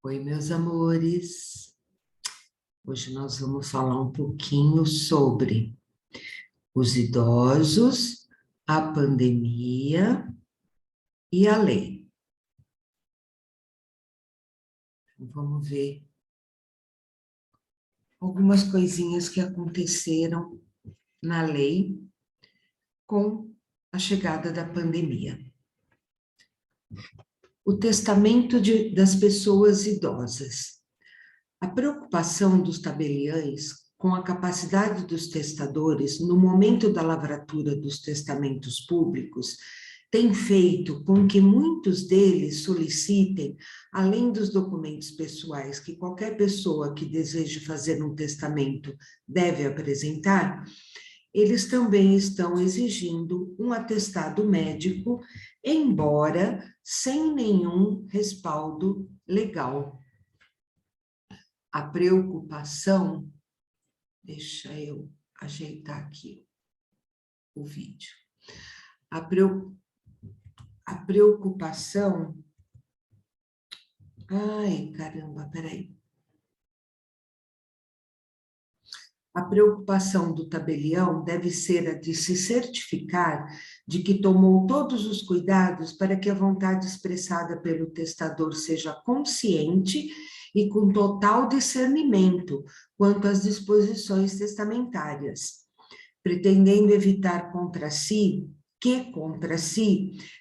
Oi, meus amores. Hoje nós vamos falar um pouquinho sobre os idosos, a pandemia e a lei. Então, vamos ver algumas coisinhas que aconteceram na lei com a chegada da pandemia. O testamento das pessoas idosas. A preocupação dos tabeliães com a capacidade dos testadores no momento da lavratura dos testamentos públicos tem feito com que muitos deles solicitem, além dos documentos pessoais que qualquer pessoa que deseje fazer um testamento deve apresentar, eles também estão exigindo um atestado médico, embora sem nenhum respaldo legal. A preocupação, deixa eu ajeitar aqui o vídeo. A preocupação, ai caramba, peraí. A preocupação do tabelião deve ser a de se certificar de que tomou todos os cuidados para que a vontade expressada pelo testador seja consciente e com total discernimento quanto às disposições testamentárias, pretendendo evitar contra si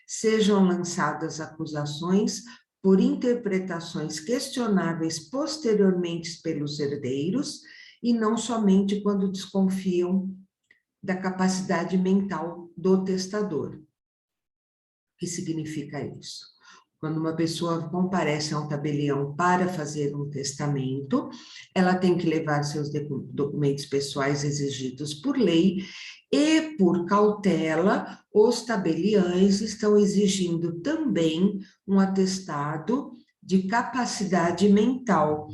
sejam lançadas acusações por interpretações questionáveis posteriormente pelos herdeiros e não somente quando desconfiam da capacidade mental do testador. O que significa isso? Quando uma pessoa comparece a um tabelião para fazer um testamento, ela tem que levar seus documentos pessoais exigidos por lei e, por cautela, os tabeliães estão exigindo também um atestado de capacidade mental,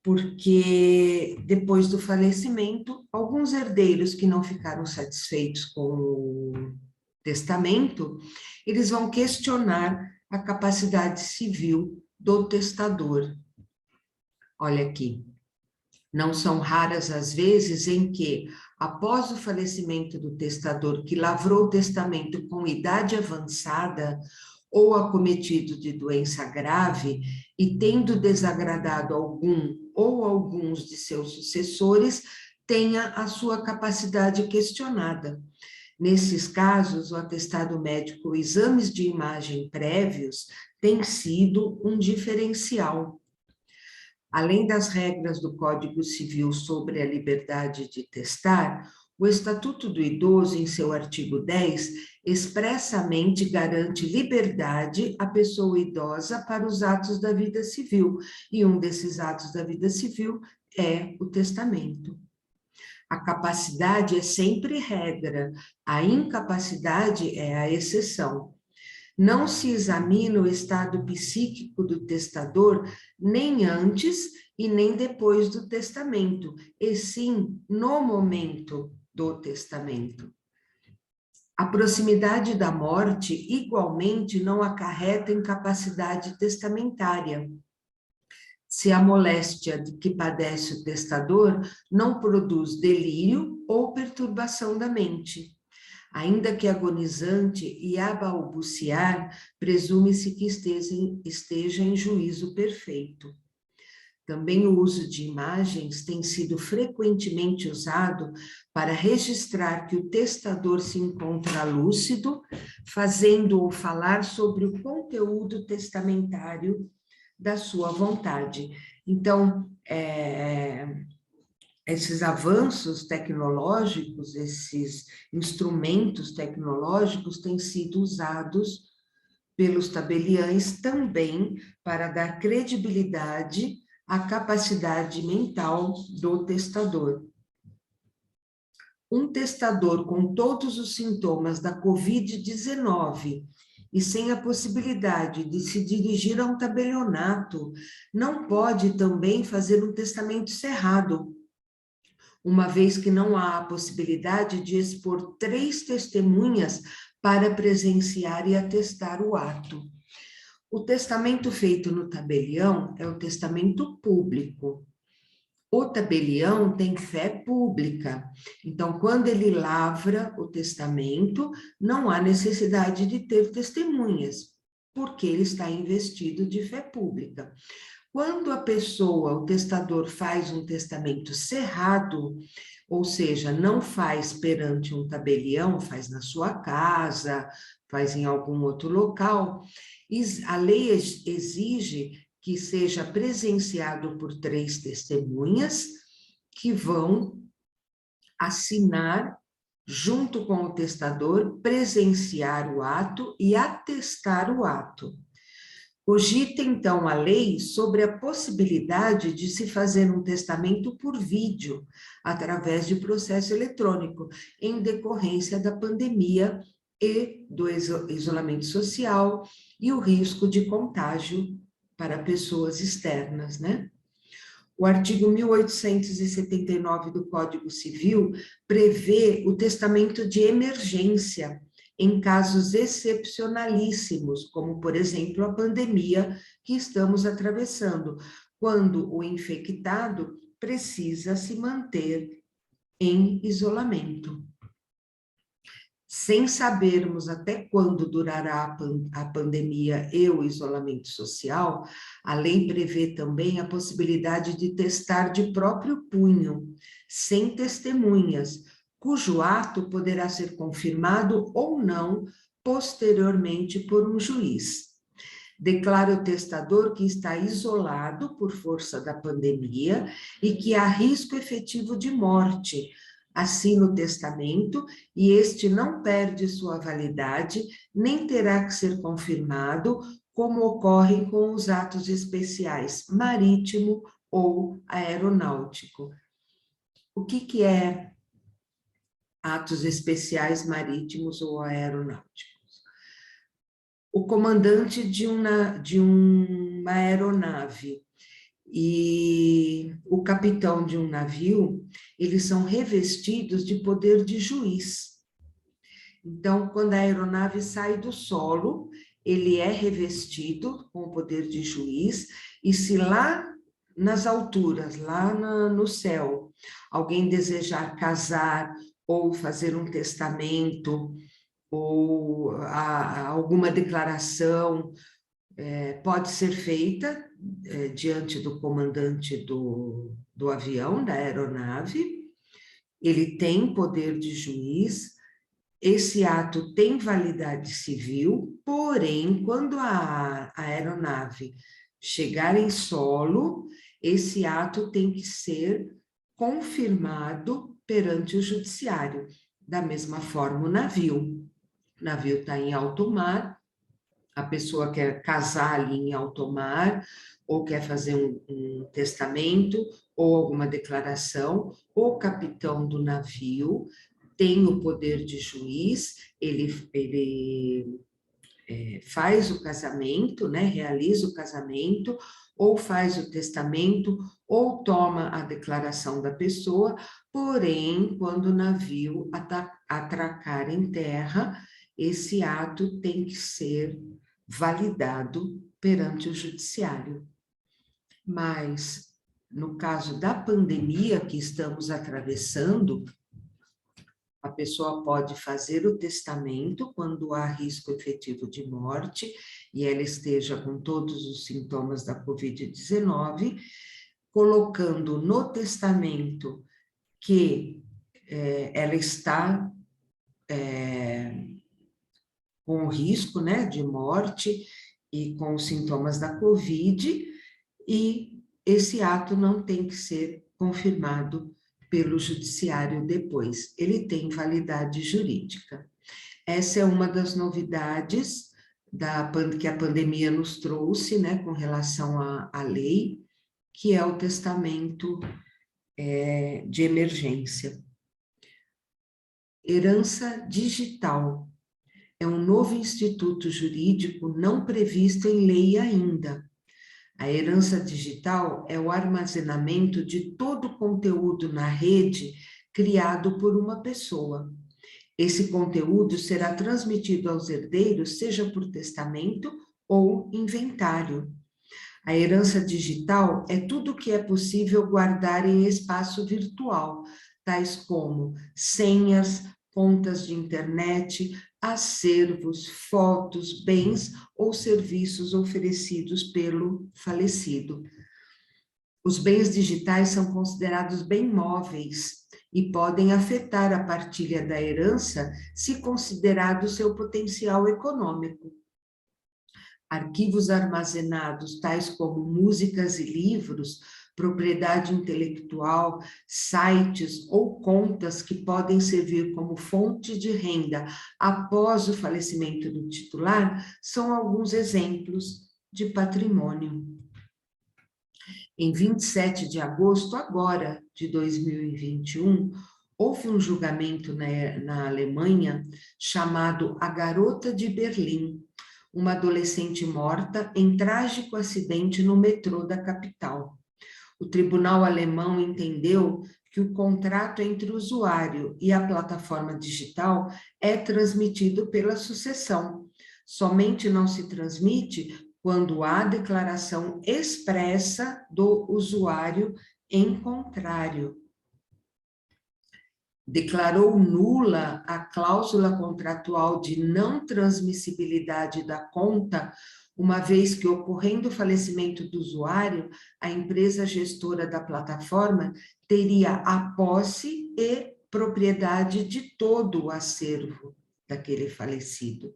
porque depois do falecimento, alguns herdeiros que não ficaram satisfeitos com o testamento, eles vão questionar a capacidade civil do testador. Olha aqui, não são raras as vezes em que, após o falecimento do testador que lavrou o testamento com idade avançada ou acometido de doença grave e tendo desagradado algum ou alguns de seus sucessores, tenha a sua capacidade questionada. Nesses casos, o atestado médico ou exames de imagem prévios têm sido um diferencial. Além das regras do Código Civil sobre a liberdade de testar, o Estatuto do Idoso, em seu artigo 10, expressamente garante liberdade à pessoa idosa para os atos da vida civil, e um desses atos da vida civil é o testamento. A capacidade é sempre regra, a incapacidade é a exceção. Não se examina o estado psíquico do testador nem antes e nem depois do testamento, e sim no momento do testamento. A proximidade da morte, igualmente, não acarreta incapacidade testamentária. Se a moléstia de que padece o testador não produz delírio ou perturbação da mente. Ainda que agonizante e a balbuciar, presume-se que esteja em juízo perfeito. Também o uso de imagens tem sido frequentemente usado para registrar que o testador se encontra lúcido, fazendo-o falar sobre o conteúdo testamentário da sua vontade. Então, esses avanços tecnológicos, esses instrumentos tecnológicos têm sido usados pelos tabeliães também para dar credibilidade à capacidade mental do testador. Um testador com todos os sintomas da Covid-19 e sem a possibilidade de se dirigir a um tabelionato, não pode também fazer um testamento cerrado, uma vez que não há a possibilidade de expor 3 testemunhas para presenciar e atestar o ato. O testamento feito no tabelião é o testamento público. O tabelião tem fé pública. Então, quando ele lavra o testamento, não há necessidade de ter testemunhas, porque ele está investido de fé pública. Quando a pessoa, o testador, faz um testamento cerrado, ou seja, não faz perante um tabelião, faz na sua casa, faz em algum outro local, a lei exige que seja presenciado por 3 testemunhas que vão assinar junto com o testador, presenciar o ato e atestar o ato. Cogita, então, a lei sobre a possibilidade de se fazer um testamento por vídeo, através de processo eletrônico, em decorrência da pandemia e do isolamento social e o risco de contágio para pessoas externas, né? O artigo 1879 do Código Civil prevê o testamento de emergência em casos excepcionalíssimos, como, por exemplo, a pandemia que estamos atravessando, quando o infectado precisa se manter em isolamento. Sem sabermos até quando durará a pandemia e o isolamento social, a lei prevê também a possibilidade de testar de próprio punho, sem testemunhas, cujo ato poderá ser confirmado ou não posteriormente por um juiz. Declara o testador que está isolado por força da pandemia e que há risco efetivo de morte. Assina o testamento e este não perde sua validade, nem terá que ser confirmado, como ocorre com os atos especiais marítimo ou aeronáutico. O que é atos especiais marítimos ou aeronáuticos? O comandante de uma aeronave e o capitão de um navio, eles são revestidos de poder de juiz. Então, quando a aeronave sai do solo, ele é revestido com o poder de juiz, e se lá nas alturas, lá no céu, alguém desejar casar ou fazer um testamento, ou alguma declaração, pode ser feita diante do comandante do avião, da aeronave, ele tem poder de juiz, esse ato tem validade civil, porém, quando a aeronave chegar em solo, esse ato tem que ser confirmado perante o judiciário. Da mesma forma, o navio está em alto mar, a pessoa quer casar ali em alto mar, ou quer fazer um testamento, ou alguma declaração, o capitão do navio tem o poder de juiz, ele faz o casamento, né, realiza o casamento, ou faz o testamento, ou toma a declaração da pessoa, porém, quando o navio atracar em terra, esse ato tem que ser validado perante o judiciário. Mas, no caso da pandemia que estamos atravessando, a pessoa pode fazer o testamento quando há risco efetivo de morte e ela esteja com todos os sintomas da Covid-19, colocando no testamento que ela está com o risco, né, de morte e com os sintomas da Covid, e esse ato não tem que ser confirmado pelo judiciário depois, ele tem validade jurídica. Essa é uma das novidades que a pandemia nos trouxe, né, com relação à lei, que é o testamento de emergência. Herança digital. É um novo instituto jurídico não previsto em lei ainda. A herança digital é o armazenamento de todo o conteúdo na rede criado por uma pessoa. Esse conteúdo será transmitido aos herdeiros, seja por testamento ou inventário. A herança digital é tudo o que é possível guardar em espaço virtual, tais como senhas, contas de internet, acervos, fotos, bens ou serviços oferecidos pelo falecido. Os bens digitais são considerados bem móveis e podem afetar a partilha da herança se considerado seu potencial econômico. Arquivos armazenados, tais como músicas e livros, propriedade intelectual, sites ou contas que podem servir como fonte de renda após o falecimento do titular, são alguns exemplos de patrimônio. Em 27 de agosto, agora, de 2021, houve um julgamento na Alemanha chamado A Garota de Berlim, uma adolescente morta em trágico acidente no metrô da capital. O tribunal alemão entendeu que o contrato entre o usuário e a plataforma digital é transmitido pela sucessão. Somente não se transmite quando há declaração expressa do usuário em contrário. Declarou nula a cláusula contratual de não transmissibilidade da conta, uma vez que, ocorrendo o falecimento do usuário, a empresa gestora da plataforma teria a posse e propriedade de todo o acervo daquele falecido.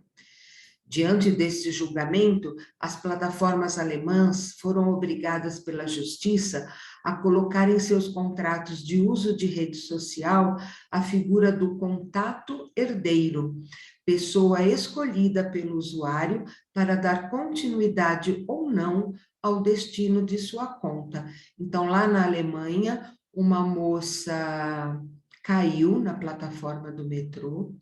Diante desse julgamento, as plataformas alemãs foram obrigadas pela justiça a colocar em seus contratos de uso de rede social a figura do contato herdeiro, pessoa escolhida pelo usuário para dar continuidade ou não ao destino de sua conta. Então, lá na Alemanha, uma moça caiu na plataforma do metrô,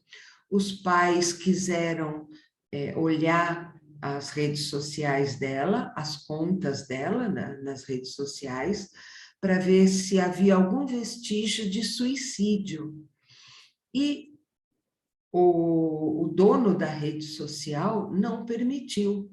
os pais quiseram olhar as redes sociais dela, as contas dela nas redes sociais, para ver se havia algum vestígio de suicídio. E o dono da rede social não permitiu,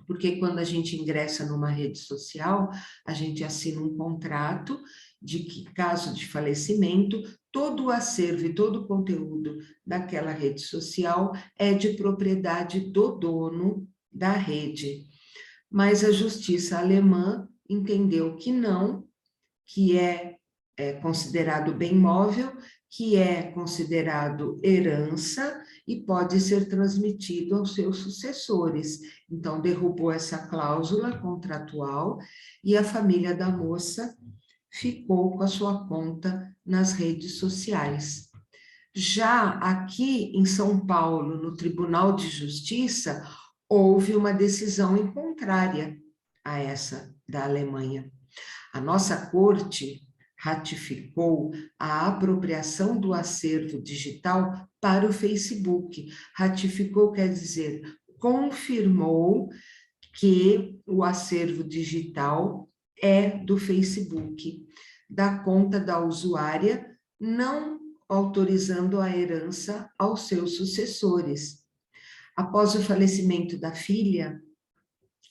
porque quando a gente ingressa numa rede social, a gente assina um contrato de que, caso de falecimento, todo o acervo e todo o conteúdo daquela rede social é de propriedade do dono da rede. Mas a justiça alemã entendeu que não, que é considerado bem móvel, que é considerado herança e pode ser transmitido aos seus sucessores. Então, derrubou essa cláusula contratual e a família da moça ficou com a sua conta nas redes sociais. Já aqui em São Paulo, no Tribunal de Justiça, houve uma decisão em contrária a essa da Alemanha. A nossa corte ratificou a apropriação do acervo digital para o Facebook. Ratificou quer dizer, confirmou que o acervo digital é do Facebook, da conta da usuária, não autorizando a herança aos seus sucessores. Após o falecimento da filha,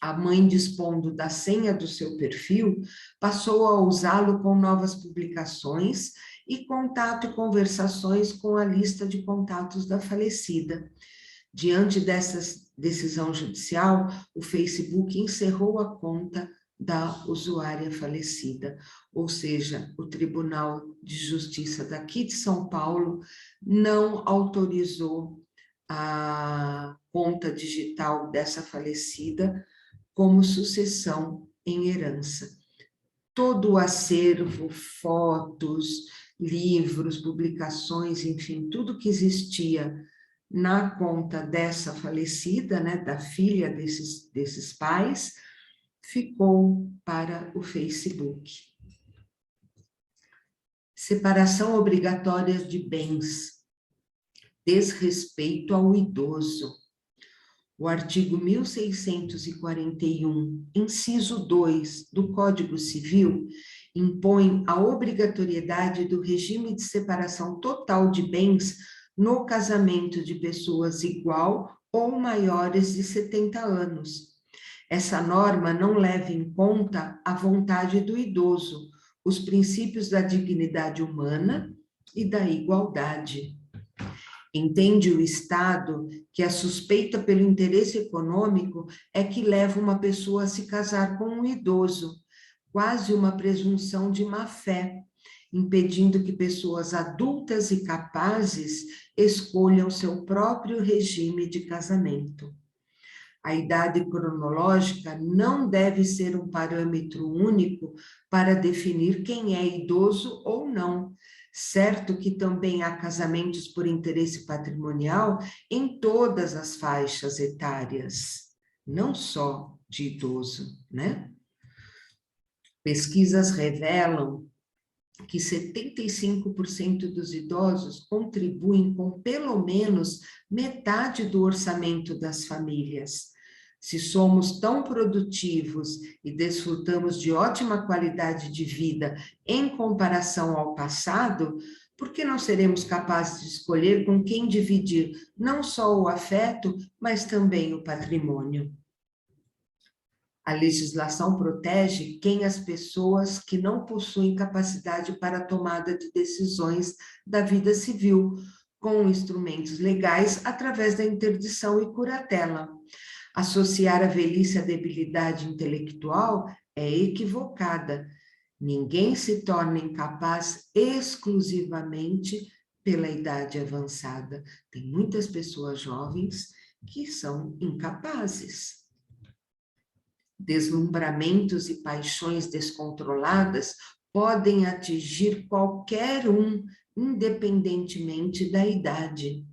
a mãe, dispondo da senha do seu perfil, passou a usá-lo com novas publicações e contato e conversações com a lista de contatos da falecida. Diante dessa decisão judicial, o Facebook encerrou a conta da usuária falecida, ou seja, o Tribunal de Justiça daqui de São Paulo não autorizou a conta digital dessa falecida como sucessão em herança. Todo o acervo, fotos, livros, publicações, enfim, tudo que existia na conta dessa falecida, né, da filha desses pais, ficou para o Facebook. Separação obrigatória de bens, desrespeito ao idoso. O artigo 1641, inciso 2 do Código Civil, impõe a obrigatoriedade do regime de separação total de bens no casamento de pessoas igual ou maiores de 70 anos. Essa norma não leva em conta a vontade do idoso, os princípios da dignidade humana e da igualdade. Entende o Estado que a suspeita pelo interesse econômico é que leva uma pessoa a se casar com um idoso, quase uma presunção de má-fé, impedindo que pessoas adultas e capazes escolham seu próprio regime de casamento. A idade cronológica não deve ser um parâmetro único para definir quem é idoso ou não. Certo que também há casamentos por interesse patrimonial em todas as faixas etárias, não só de idoso, né? Pesquisas revelam que 75% dos idosos contribuem com pelo menos metade do orçamento das famílias. Se somos tão produtivos e desfrutamos de ótima qualidade de vida em comparação ao passado, por que não seremos capazes de escolher com quem dividir não só o afeto, mas também o patrimônio? A legislação protege as pessoas que não possuem capacidade para a tomada de decisões da vida civil, com instrumentos legais através da interdição e curatela. Associar a velhice à debilidade intelectual é equivocada. Ninguém se torna incapaz exclusivamente pela idade avançada. Tem muitas pessoas jovens que são incapazes. Deslumbramentos e paixões descontroladas podem atingir qualquer um, independentemente da idade.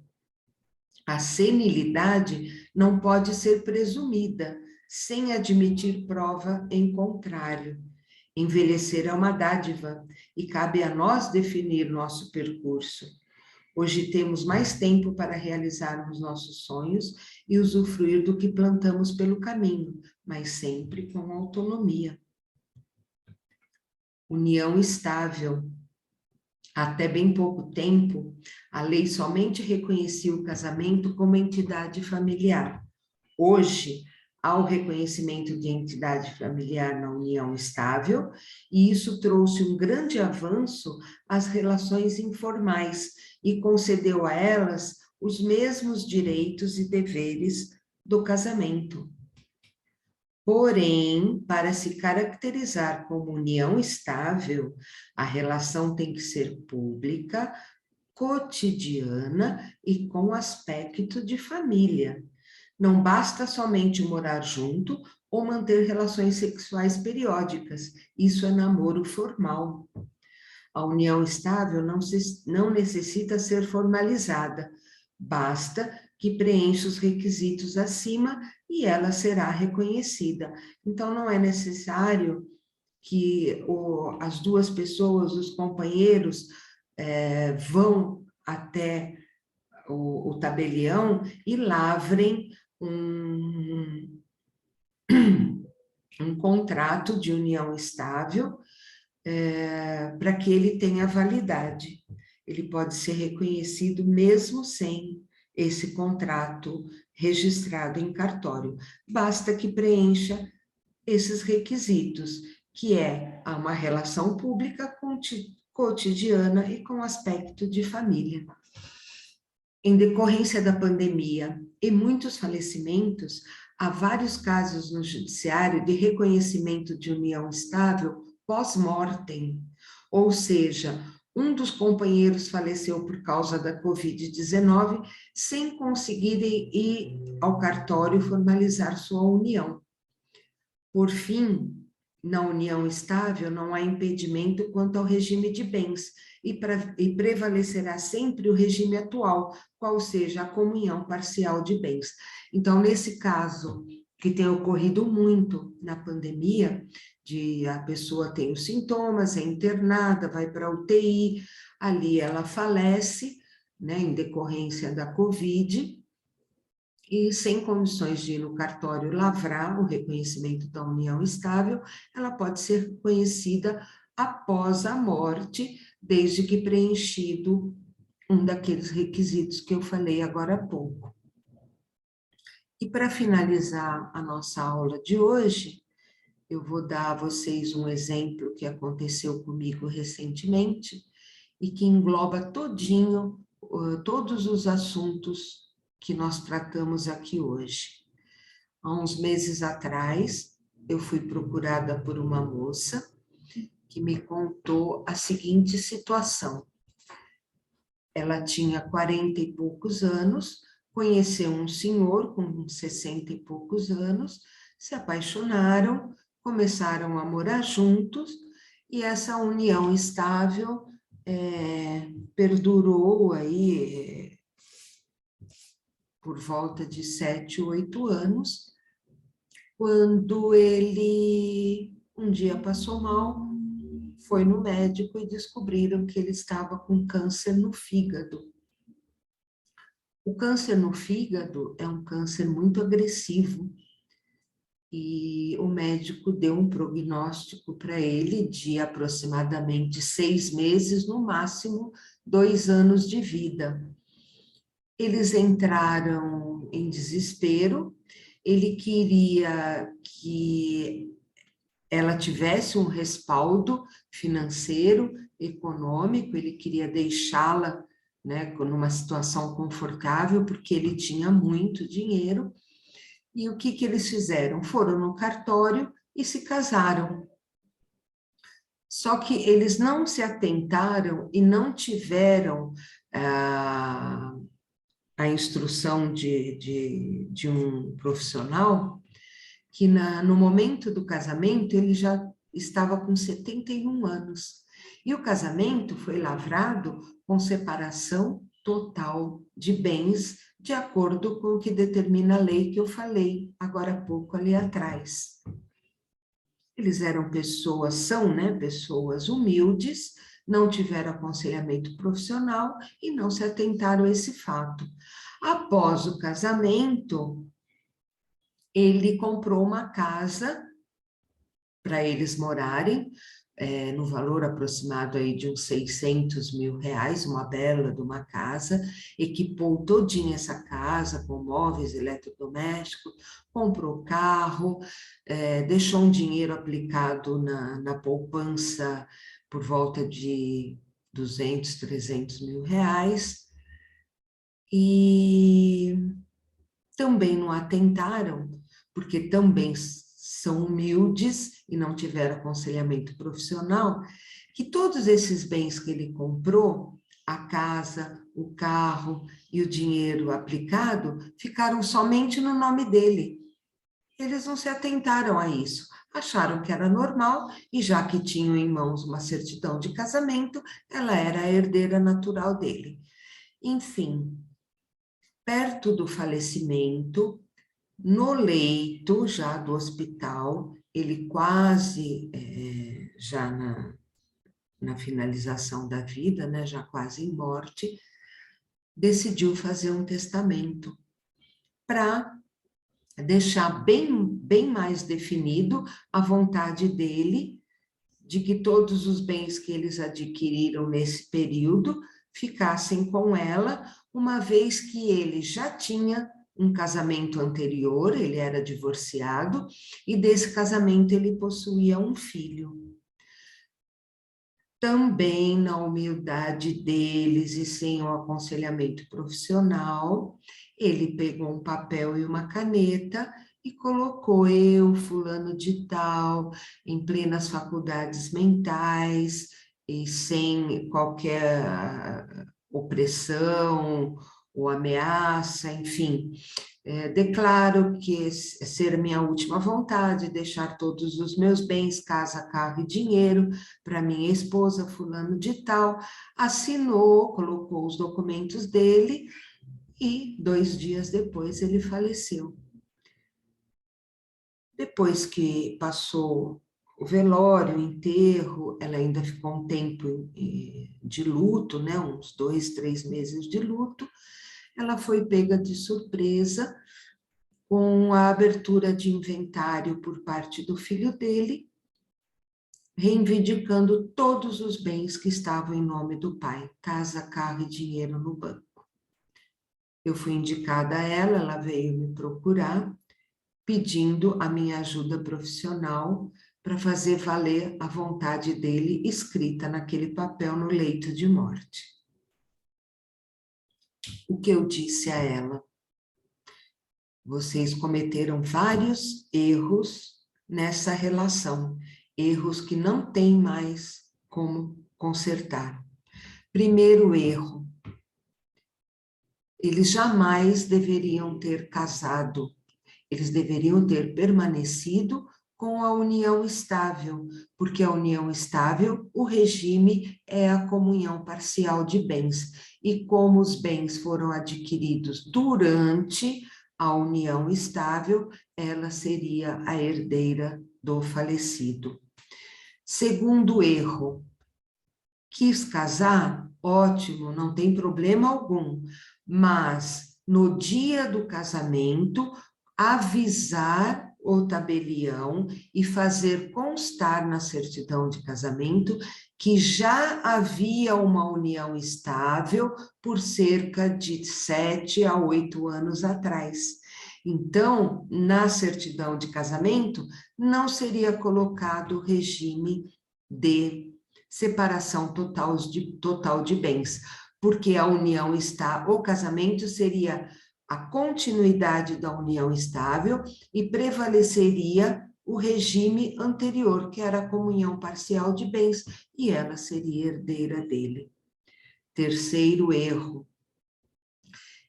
A senilidade não pode ser presumida, sem admitir prova em contrário. Envelhecer é uma dádiva e cabe a nós definir nosso percurso. Hoje temos mais tempo para realizarmos nossos sonhos e usufruir do que plantamos pelo caminho, mas sempre com autonomia. União estável. Até bem pouco tempo, a lei somente reconhecia o casamento como entidade familiar. Hoje, há o reconhecimento de entidade familiar na união estável, e isso trouxe um grande avanço às relações informais e concedeu a elas os mesmos direitos e deveres do casamento. Porém, para se caracterizar como união estável, a relação tem que ser pública, cotidiana e com aspecto de família. Não basta somente morar junto ou manter relações sexuais periódicas, isso é namoro formal. A união estável não necessita ser formalizada, basta que preencha os requisitos acima e ela será reconhecida. Então, não é necessário que as duas pessoas, os companheiros, vão até o tabelião e lavrem um contrato de união estável para que ele tenha validade. Ele pode ser reconhecido mesmo sem esse contrato registrado em cartório. Basta que preencha esses requisitos, que é uma relação pública cotidiana e com aspecto de família. Em decorrência da pandemia e muitos falecimentos, há vários casos no judiciário de reconhecimento de união estável pós-mortem, ou seja, um dos companheiros faleceu por causa da Covid-19 sem conseguir ir ao cartório formalizar sua união. Por fim, na união estável não há impedimento quanto ao regime de bens e prevalecerá sempre o regime atual, qual seja a comunhão parcial de bens. Então, nesse caso, que tem ocorrido muito na pandemia, de a pessoa tem os sintomas, é internada, vai para a UTI, ali ela falece, né, em decorrência da Covid, e sem condições de ir no cartório lavrar o reconhecimento da união estável, ela pode ser reconhecida após a morte, desde que preenchido um daqueles requisitos que eu falei agora há pouco. E para finalizar a nossa aula de hoje, eu vou dar a vocês um exemplo que aconteceu comigo recentemente e que engloba todinho, todos os assuntos que nós tratamos aqui hoje. Há uns meses atrás, eu fui procurada por uma moça que me contou a seguinte situação. Ela tinha 40 e poucos anos, conheceu um senhor com 60 e poucos anos, se apaixonaram, começaram a morar juntos, e essa união estável perdurou aí por volta de 7, 8 anos, quando ele um dia passou mal, foi no médico e descobriram que ele estava com câncer no fígado. O câncer no fígado é um câncer muito agressivo e o médico deu um prognóstico para ele de aproximadamente 6 meses, no máximo 2 anos de vida. Eles entraram em desespero, ele queria que ela tivesse um respaldo financeiro, econômico, ele queria deixá-la, né, numa situação confortável, porque ele tinha muito dinheiro. E o que que eles fizeram? Foram no cartório e se casaram. Só que eles não se atentaram e não tiveram a instrução de um profissional que no momento do casamento ele já estava com 71 anos. E o casamento foi lavrado com separação total de bens, de acordo com o que determina a lei que eu falei agora há pouco ali atrás. Eles eram pessoas, são, né, pessoas humildes, não tiveram aconselhamento profissional e não se atentaram a esse fato. Após o casamento, ele comprou uma casa para eles morarem, no valor aproximado aí de uns 600 mil reais, uma bela de uma casa, equipou todinha essa casa com móveis eletrodomésticos, comprou carro, deixou um dinheiro aplicado na poupança por volta de 200, 300 mil reais, e também não atentaram, porque também são humildes e não tiveram aconselhamento profissional, que todos esses bens que ele comprou, a casa, o carro e o dinheiro aplicado, ficaram somente no nome dele. Eles não se atentaram a isso, acharam que era normal, e já que tinham em mãos uma certidão de casamento, ela era a herdeira natural dele. Enfim, perto do falecimento, no leito já do hospital, ele quase já na finalização da vida, né, já quase em morte, decidiu fazer um testamento para deixar bem mais definido a vontade dele de que todos os bens que eles adquiriram nesse período ficassem com ela, uma vez que ele já tinha um casamento anterior, ele era divorciado, e desse casamento ele possuía um filho. Também na humildade deles e sem o aconselhamento profissional, ele pegou um papel e uma caneta e colocou eu, fulano de tal, em plenas faculdades mentais e sem qualquer opressão ou ameaça, enfim. Declaro que ser minha última vontade, deixar todos os meus bens, casa, carro e dinheiro, para minha esposa, fulano de tal, assinou, colocou os documentos dele e 2 dias depois ele faleceu. Depois que passou o velório, o enterro, ela ainda ficou um tempo de luto, né, uns 2, 3 meses de luto, ela foi pega de surpresa com a abertura de inventário por parte do filho dele, reivindicando todos os bens que estavam em nome do pai, casa, carro e dinheiro no banco. Eu fui indicada a ela, ela veio me procurar, pedindo a minha ajuda profissional para fazer valer a vontade dele escrita naquele papel no leito de morte. O que eu disse a ela? Vocês cometeram vários erros nessa relação, erros que não tem mais como consertar. Primeiro erro, eles jamais deveriam ter casado, eles deveriam ter permanecido com a união estável, porque a união estável, o regime é a comunhão parcial de bens, e como os bens foram adquiridos durante a união estável, ela seria a herdeira do falecido. Segundo erro, quis casar? Ótimo, não tem problema algum, mas no dia do casamento, avisar o tabelião e fazer constar na certidão de casamento que já havia uma união estável por cerca de 7 a 8 anos atrás. Então, na certidão de casamento, não seria colocado o regime de separação total de bens, porque a união está, o casamento seria a continuidade da união estável e prevaleceria o regime anterior, que era a comunhão parcial de bens, e ela seria herdeira dele. Terceiro erro,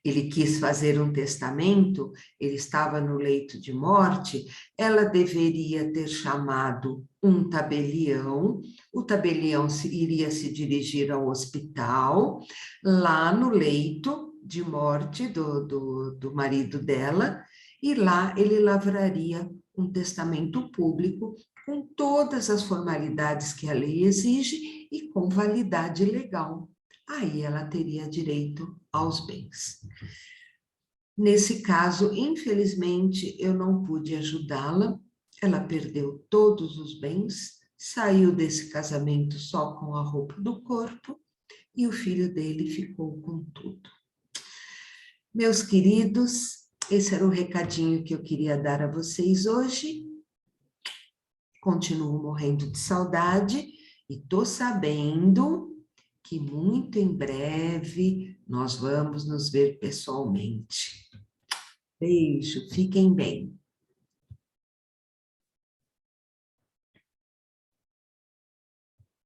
ele quis fazer um testamento, ele estava no leito de morte, ela deveria ter chamado um tabelião, o tabelião iria se dirigir ao hospital, lá no leito de morte do marido dela, e lá ele lavraria um testamento público com todas as formalidades que a lei exige e com validade legal. Aí ela teria direito aos bens. Nesse caso, infelizmente, eu não pude ajudá-la, ela perdeu todos os bens, saiu desse casamento só com a roupa do corpo e o filho dele ficou com tudo. Meus queridos, esse era o recadinho que eu queria dar a vocês hoje. Continuo morrendo de saudade e tô sabendo que muito em breve nós vamos nos ver pessoalmente. Beijo, fiquem bem.